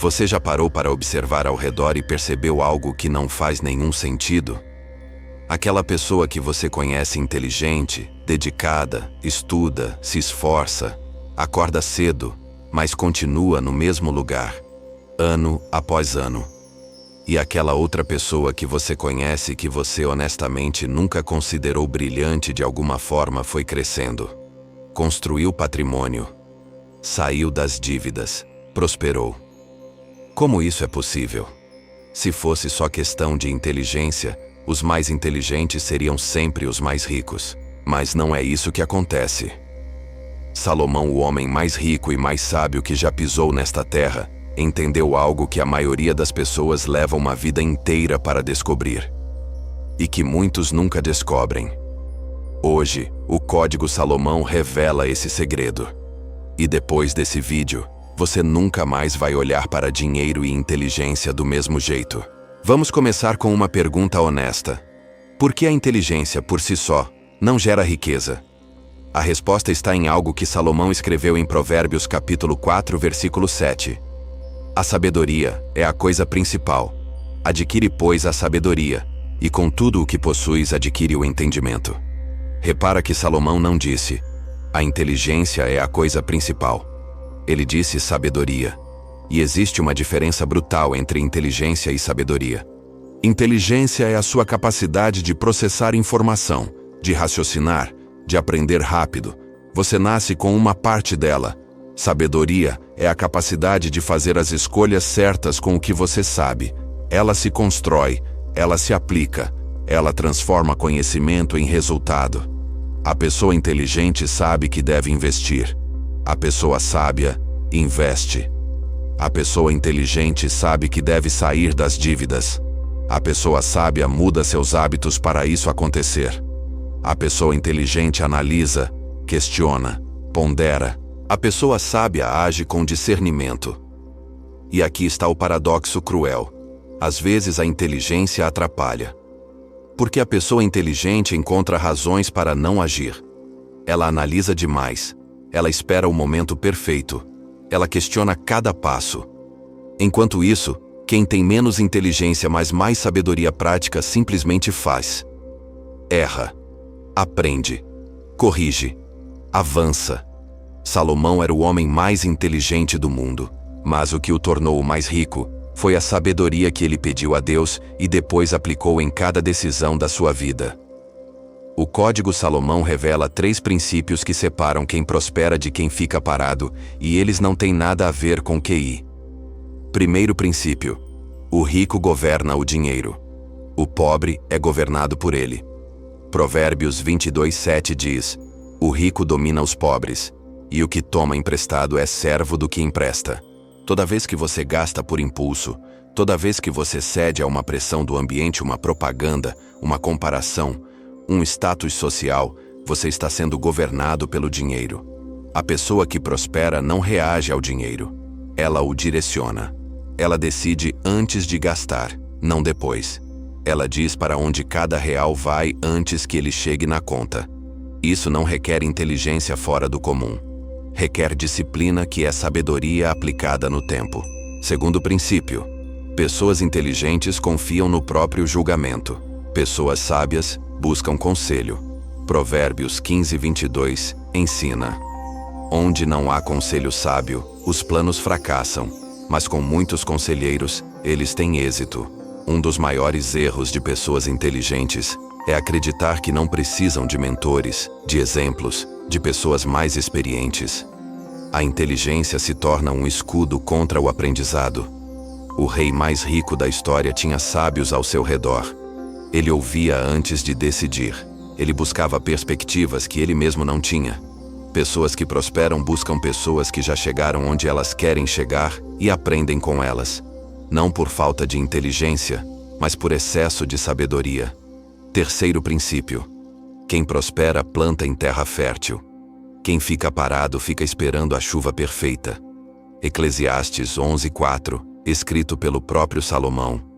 Você já parou para observar ao redor e percebeu algo que não faz nenhum sentido? Aquela pessoa que você conhece inteligente, dedicada, estuda, se esforça, acorda cedo, mas continua no mesmo lugar, ano após ano. E aquela outra pessoa que você conhece que você honestamente nunca considerou brilhante de alguma forma foi crescendo. Construiu patrimônio. Saiu das dívidas. Prosperou. Como isso é possível? Se fosse só questão de inteligência, os mais inteligentes seriam sempre os mais ricos. Mas não é isso que acontece. Salomão, o homem mais rico e mais sábio que já pisou nesta terra, entendeu algo que a maioria das pessoas leva uma vida inteira para descobrir. E que muitos nunca descobrem. Hoje, o Código Salomão revela esse segredo. E depois desse vídeo, você nunca mais vai olhar para dinheiro e inteligência do mesmo jeito. Vamos começar com uma pergunta honesta. Por que a inteligência, por si só, não gera riqueza? A resposta está em algo que Salomão escreveu em Provérbios capítulo 4, versículo 7. A sabedoria é a coisa principal. Adquire, pois, a sabedoria, e com tudo o que possuis adquire o entendimento. Repara que Salomão não disse, a inteligência é a coisa principal. Ele disse sabedoria. E existe uma diferença brutal entre inteligência e sabedoria. Inteligência é a sua capacidade de processar informação, de raciocinar, de aprender rápido. Você nasce com uma parte dela. Sabedoria é a capacidade de fazer as escolhas certas com o que você sabe. Ela se constrói, ela se aplica, ela transforma conhecimento em resultado. A pessoa inteligente sabe que deve investir. A pessoa sábia investe. A pessoa inteligente sabe que deve sair das dívidas. A pessoa sábia muda seus hábitos para isso acontecer. A pessoa inteligente analisa, questiona, pondera. A pessoa sábia age com discernimento. E aqui está o paradoxo cruel. Às vezes a inteligência atrapalha. Porque a pessoa inteligente encontra razões para não agir. Ela analisa demais. Ela espera o momento perfeito. Ela questiona cada passo. Enquanto isso, quem tem menos inteligência, mas mais sabedoria prática simplesmente faz. Erra. Aprende. Corrige. Avança. Salomão era o homem mais inteligente do mundo, mas o que o tornou o mais rico foi a sabedoria que ele pediu a Deus e depois aplicou em cada decisão da sua vida. O Código Salomão revela 3 princípios que separam quem prospera de quem fica parado, e eles não têm nada a ver com QI. Primeiro princípio: o rico governa o dinheiro. O pobre é governado por ele. Provérbios 22:7 diz: o rico domina os pobres, e o que toma emprestado é servo do que empresta. Toda vez que você gasta por impulso, toda vez que você cede a uma pressão do ambiente, uma propaganda, uma comparação, um status social, você está sendo governado pelo dinheiro. A pessoa que prospera não reage ao dinheiro. Ela o direciona. Ela decide antes de gastar, não depois. Ela diz para onde cada real vai antes que ele chegue na conta. Isso não requer inteligência fora do comum. Requer disciplina, que é sabedoria aplicada no tempo. Segundo princípio: pessoas inteligentes confiam no próprio julgamento. Pessoas sábias buscam conselho. Provérbios 15:22 ensina: onde não há conselho sábio, os planos fracassam, mas com muitos conselheiros, eles têm êxito. Um dos maiores erros de pessoas inteligentes é acreditar que não precisam de mentores, de exemplos, de pessoas mais experientes. A inteligência se torna um escudo contra o aprendizado. O rei mais rico da história tinha sábios ao seu redor. Ele ouvia antes de decidir. Ele buscava perspectivas que ele mesmo não tinha. Pessoas que prosperam buscam pessoas que já chegaram onde elas querem chegar e aprendem com elas. Não por falta de inteligência, mas por excesso de sabedoria. Terceiro princípio: quem prospera planta em terra fértil. Quem fica parado fica esperando a chuva perfeita. Eclesiastes 11:4, escrito pelo próprio Salomão.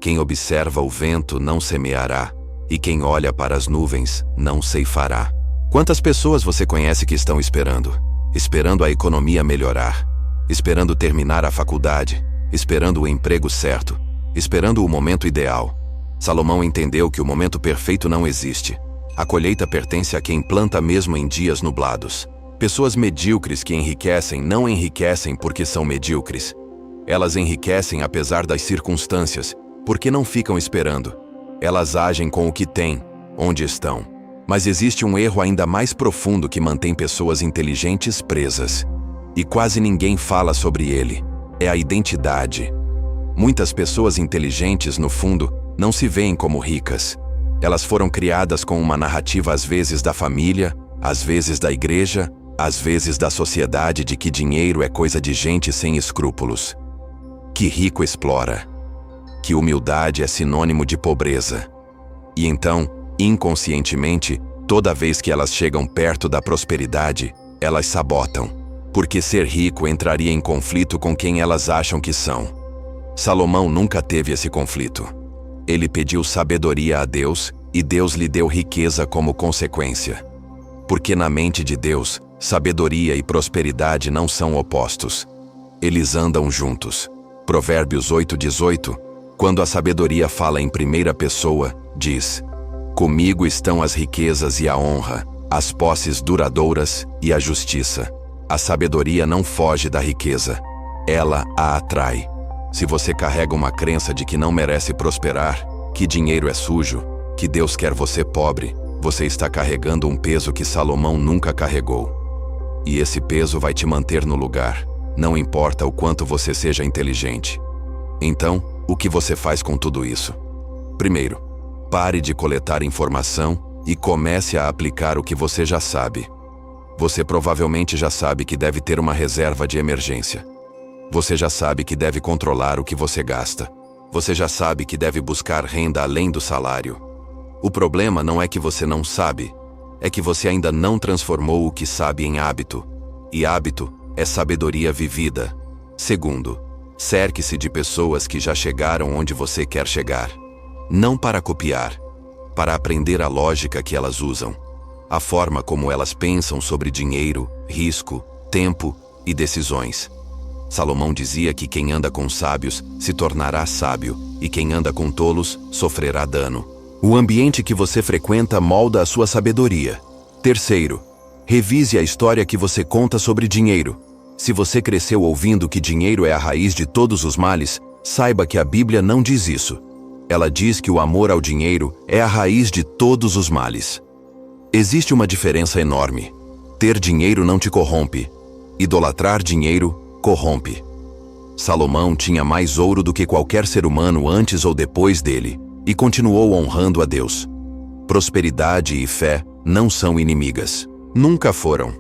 Quem observa o vento não semeará, e quem olha para as nuvens não ceifará. Quantas pessoas você conhece que estão esperando? Esperando a economia melhorar, esperando terminar a faculdade, esperando o emprego certo, esperando o momento ideal. Salomão entendeu que o momento perfeito não existe. A colheita pertence a quem planta mesmo em dias nublados. Pessoas medíocres que enriquecem não enriquecem porque são medíocres. Elas enriquecem apesar das circunstâncias, porque não ficam esperando. Elas agem com o que têm, onde estão. Mas existe um erro ainda mais profundo que mantém pessoas inteligentes presas. E quase ninguém fala sobre ele. É a identidade. Muitas pessoas inteligentes, no fundo, não se veem como ricas. Elas foram criadas com uma narrativa às vezes da família, às vezes da igreja, às vezes da sociedade de que dinheiro é coisa de gente sem escrúpulos. Que rico explora. Que humildade é sinônimo de pobreza. E então, inconscientemente, toda vez que elas chegam perto da prosperidade, elas sabotam. Porque ser rico entraria em conflito com quem elas acham que são. Salomão nunca teve esse conflito. Ele pediu sabedoria a Deus, e Deus lhe deu riqueza como consequência. Porque na mente de Deus, sabedoria e prosperidade não são opostos. Eles andam juntos. Provérbios 8:18, quando a sabedoria fala em primeira pessoa, diz: Comigo estão as riquezas e a honra, as posses duradouras e a justiça. A sabedoria não foge da riqueza. Ela a atrai. Se você carrega uma crença de que não merece prosperar, que dinheiro é sujo, que Deus quer você pobre, você está carregando um peso que Salomão nunca carregou. E esse peso vai te manter no lugar, não importa o quanto você seja inteligente. Então, o que você faz com tudo isso? Primeiro, pare de coletar informação e comece a aplicar o que você já sabe. Você provavelmente já sabe que deve ter uma reserva de emergência. Você já sabe que deve controlar o que você gasta. Você já sabe que deve buscar renda além do salário. O problema não é que você não sabe, é que você ainda não transformou o que sabe em hábito. E hábito é sabedoria vivida. Segundo, cerque-se de pessoas que já chegaram onde você quer chegar. Não para copiar, para aprender a lógica que elas usam. A forma como elas pensam sobre dinheiro, risco, tempo e decisões. Salomão dizia que quem anda com sábios se tornará sábio, e quem anda com tolos sofrerá dano. O ambiente que você frequenta molda a sua sabedoria. Terceiro, revise a história que você conta sobre dinheiro. Se você cresceu ouvindo que dinheiro é a raiz de todos os males, saiba que a Bíblia não diz isso. Ela diz que o amor ao dinheiro é a raiz de todos os males. Existe uma diferença enorme. Ter dinheiro não te corrompe. Idolatrar dinheiro corrompe. Salomão tinha mais ouro do que qualquer ser humano antes ou depois dele, e continuou honrando a Deus. Prosperidade e fé não são inimigas. Nunca foram.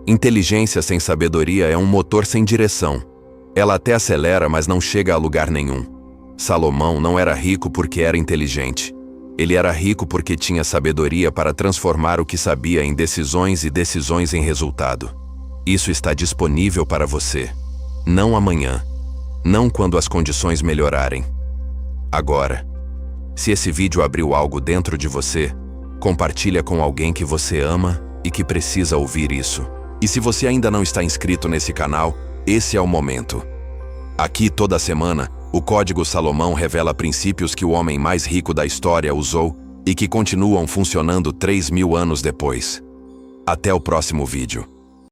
Inteligência sem sabedoria é um motor sem direção. Ela até acelera, mas não chega a lugar nenhum. Salomão não era rico porque era inteligente. Ele era rico porque tinha sabedoria para transformar o que sabia em decisões e decisões em resultado. Isso está disponível para você. Não amanhã. Não quando as condições melhorarem. Agora. Se esse vídeo abriu algo dentro de você, compartilha com alguém que você ama e que precisa ouvir isso. E se você ainda não está inscrito nesse canal, esse é o momento. Aqui toda semana, o Código Salomão revela princípios que o homem mais rico da história usou e que continuam funcionando 3.000 anos depois. Até o próximo vídeo.